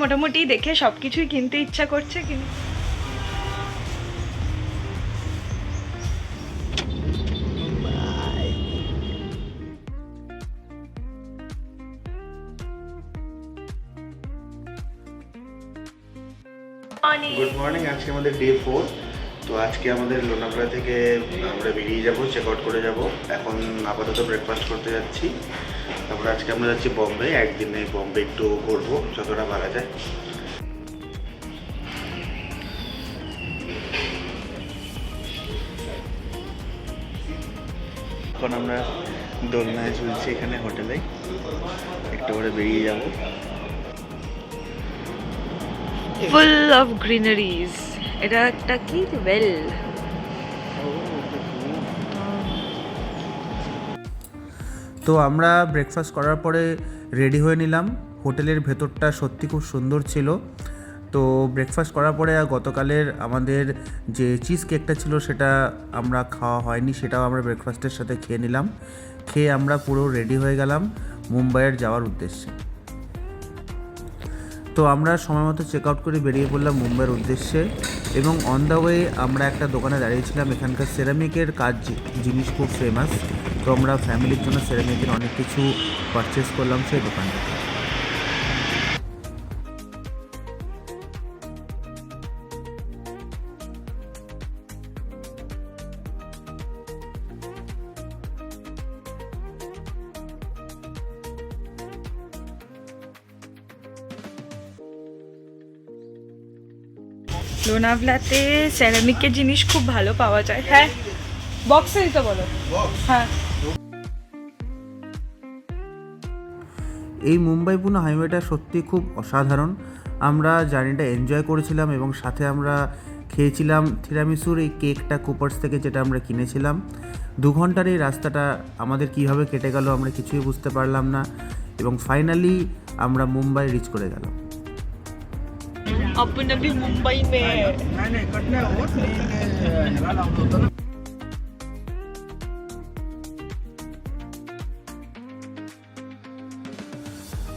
মোটামুটি দেখে সবকিছুই কিনতে ইচ্ছা করছে কিন্তু গুড মর্নিং। আজকে আমাদের ডে 4। তো আজকে আমাদের লোনাভলা থেকে আমরা বেরিয়ে যাব, চেক আউট করে যাব। এখন আপাতত ব্রেকফাস্ট করতে যাচ্ছি। তারপরে আজকে আমরা যাচ্ছি বম্বে। একদিনে বম্বে একটু ঘুরবো যতটা পারা যায়। এখন আমরা দোলনায় ঝুলছি এখানে হোটেলে, একটু করে বেরিয়ে যাব। Full of greeneries. এটা একটা কি ওয়েল, তো আমরা ব্রেকফাস্ট করার পরে রেডি হয়ে নিলাম। হোটেলের ভেতরটা সত্যি খুব সুন্দর ছিল। তো ব্রেকফাস্ট করার পরে গতকালের আমাদের যে চিজ কেকটা ছিল সেটা আমরা খাওয়া হয়নি, সেটাও আমরা ব্রেকফাস্টের সাথে খেয়ে নিলাম। খেয়ে আমরা পুরো রেডি হয়ে গেলাম মুম্বাইয়ের যাওয়ার উদ্দেশ্যে। তো আমরা সময় মতো চেক আউট করে বেরিয়ে পড়লাম মুম্বাইয়ের উদ্দেশ্যে। এবং অন দ্য ওয়ে আমরা একটা দোকানে দাঁড়িয়েছিলাম। এখানকার সেরামিকের কাজ জিনিস খুব ফেমাস। তো আমরা ফ্যামিলির জন্য সেরামিকের অনেক কিছু পারচেস করলাম সেই দোকানটা। লোনাভলাতে সেরামিকের জিনিস খুব ভালো পাওয়া যায়। হ্যাঁ, বক্সে দিতে বলো। হ্যাঁ, এই মুম্বাই পুনে হাইওয়েটা সত্যি খুব অসাধারণ। আমরা জার্নিটা এনজয় করেছিলাম এবং সাথে আমরা খেয়েছিলাম থিরামিসুর এই কেকটা কুপার্স থেকে, যেটা আমরা কিনেছিলাম। 2 ঘন্টার এই রাস্তাটা আমাদের কীভাবে কেটে গেল আমরা কিছুই বুঝতে পারলাম না। এবং ফাইনালি আমরা মুম্বাই রিচ করে গেলাম। अपन अभी मुंबई में है।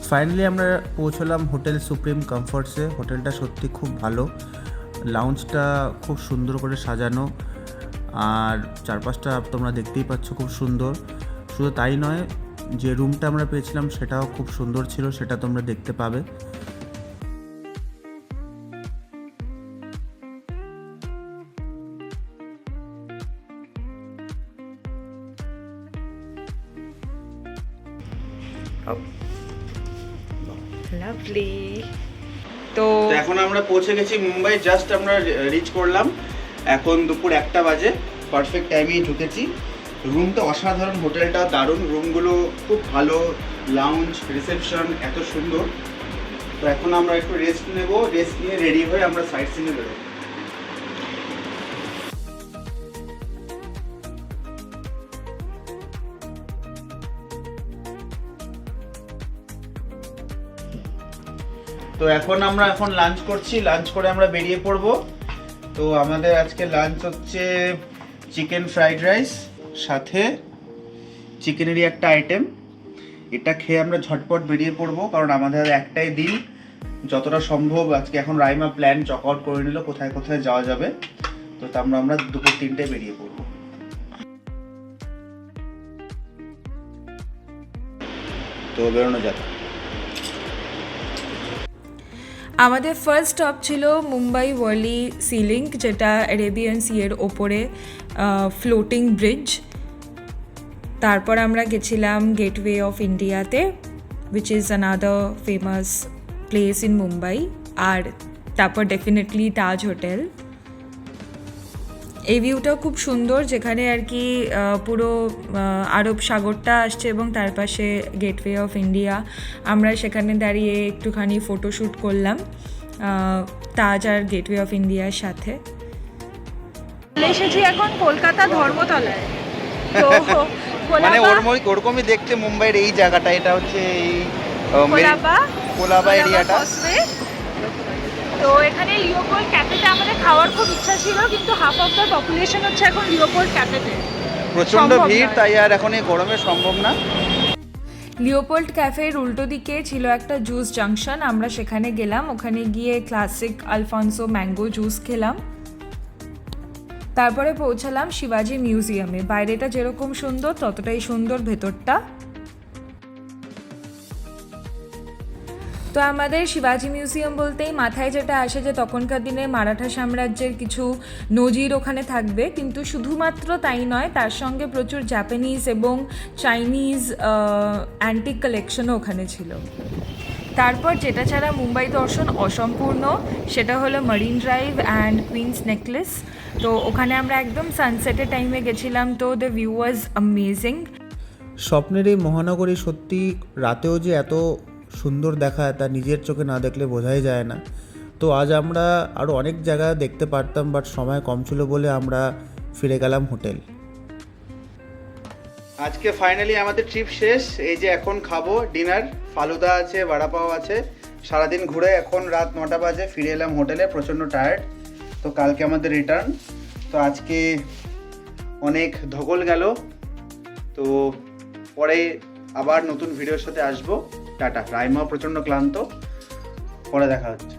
ফাইনালি আমরা পৌঁছলাম হোটেল সুপ্রিম কমফর্টসে। হোটেলটা সত্যি খুব ভালো, লাউঞ্জটা খুব সুন্দর করে সাজানো, আর চারপাশটা তোমরা দেখতেই পাচ্ছ খুব সুন্দর। শুধু তাই নয়, যে রুমটা আমরা পেয়েছিলাম সেটাও খুব সুন্দর ছিল, সেটা তোমরা দেখতে পাবে। লাভলি। তো এখন আমরা পৌঁছে গেছি মুম্বাই। জাস্ট আমরা রিচ করলাম, এখন দুপুর 1টা বাজে। পারফেক্ট টাইমেই ঢুকেছি। রুমটা অসাধারণ, হোটেলটা দারুণ, রুমগুলো খুব ভালো, লাউঞ্জ, রিসেপশন এত সুন্দর। তো এখন আমরা একটু রেস্ট নেব, রেস্ট নিয়ে রেডি হয়ে আমরা সাইট সিনে বেরোবো। তো এখন লাঞ্চ করছি, লাঞ্চ করে আমরা বেরিয়ে পড়ব। তো আমাদের আজকে লাঞ্চ হচ্ছে চিকেন ফ্রাইড রাইস, সাথে চিকেনেরই একটা আইটেম। এটা খেয়ে আমরা ঝটপট বেরিয়ে পড়ব, কারণ আমাদের একটাই দিন। যতটা সম্ভব আজকে এখন রাইমা প্ল্যান চক আউট করে নিল কোথায় কোথায় যাওয়া যাবে। তো আমরা দুপুর 3টায় বেরিয়ে পড়ব। তো বেরোনো যাক। আমাদের ফার্স্ট স্টপ ছিল মুম্বাই ওয়ার্লি সি লিঙ্ক, যেটা অ্যারেবিয়ান সি এর ওপরে ফ্লোটিং ব্রিজ। তারপর আমরা গেছিলাম গেটওয়ে অফ ইন্ডিয়াতে, which is another famous place in Mumbai. আর তারপর ডেফিনেটলি তাজ হোটেল। এই ভিউটাও খুব সুন্দর, যেখানে আর কি পুরো আরব সাগরটা আসছে এবং তার পাশে গেটওয়ে অফ ইন্ডিয়া। আমরা সেখানে দাঁড়িয়ে একটুখানি ফটোশ্যুট করলাম তাজ আর গেটওয়ে অফ ইন্ডিয়ার সাথে। এসেছি এখন কলকাতা ধর্মতলায়। তো মানে ওরকমই দেখতে মুম্বাইয়ের এই জায়গাটা। এটা হচ্ছে এই কোলাবা এরিয়াটা। তো এখানে লিওপোল্ড ক্যাফেতে আমাদের খাওয়ার খুব ইচ্ছা ছিল, কিন্তু হাফ অফ দ্য পপুলেশন হচ্ছে এখন লিওপোল্ড ক্যাফেতে। প্রচন্ড ভিড়, তাই আর এখন এই গরমে সম্ভব না। লিওপোল্ড ক্যাফের উল্টো দিকে ছিল একটা জুস জাংশন, আমরা সেখানে গেলাম, ওখানে গিয়ে ক্লাসিক আলফনসো ম্যাঙ্গো জুস খেলাম। তারপরে পৌঁছালাম শিবাজি মিউজিয়ামে। বাইরেটা যেরকম সুন্দর ততটাই সুন্দর ভেতরটা। তো আমাদের শিবাজি মিউজিয়াম বলতেই মাথায় যেটা আসে যে তখনকার দিনে মারাঠা সাম্রাজ্যের কিছু নজির ওখানে থাকবে, কিন্তু শুধুমাত্র তাই নয়, তার সঙ্গে প্রচুর জাপানিজ এবং চাইনিজ অ্যান্টিক কালেকশনও ওখানে ছিল। তারপর যেটা ছাড়া মুম্বাই দর্শন অসম্পূর্ণ সেটা হলো Marine Drive and Queen's Necklace. তো ওখানে আমরা একদম সানসেটের টাইমে গেছিলাম, তো দ্য ভিউ ওয়াজ অ্যামেজিং। স্বপ্নের এই মহানগরী সত্যি রাতেও যে এত সুন্দর দেখায় তা নিজের চোখে না দেখলে বোঝাই যায় না। তো আজ আমরা আরও অনেক জায়গা দেখতে পারতাম, বাট সময় কম ছিল বলে আমরা ফিরে গেলাম হোটেল। আজকে ফাইনালি আমাদের ট্রিপ শেষ। এই যে এখন খাবো ডিনার, ফালুদা আছে, বড়াপাও আছে। সারাদিন ঘুরে এখন রাত 9টা বাজে, ফিরে এলাম হোটেলে, প্রচণ্ড টায়ার্ড। তো কালকে আমাদের রিটার্ন। তো আজকে অনেক ধকল গেল, তো পরে আবার নতুন ভিডিওর সাথে আসবো। টাটা। রাইমাও প্রচণ্ড ক্লান্ত, পরে দেখা হচ্ছে।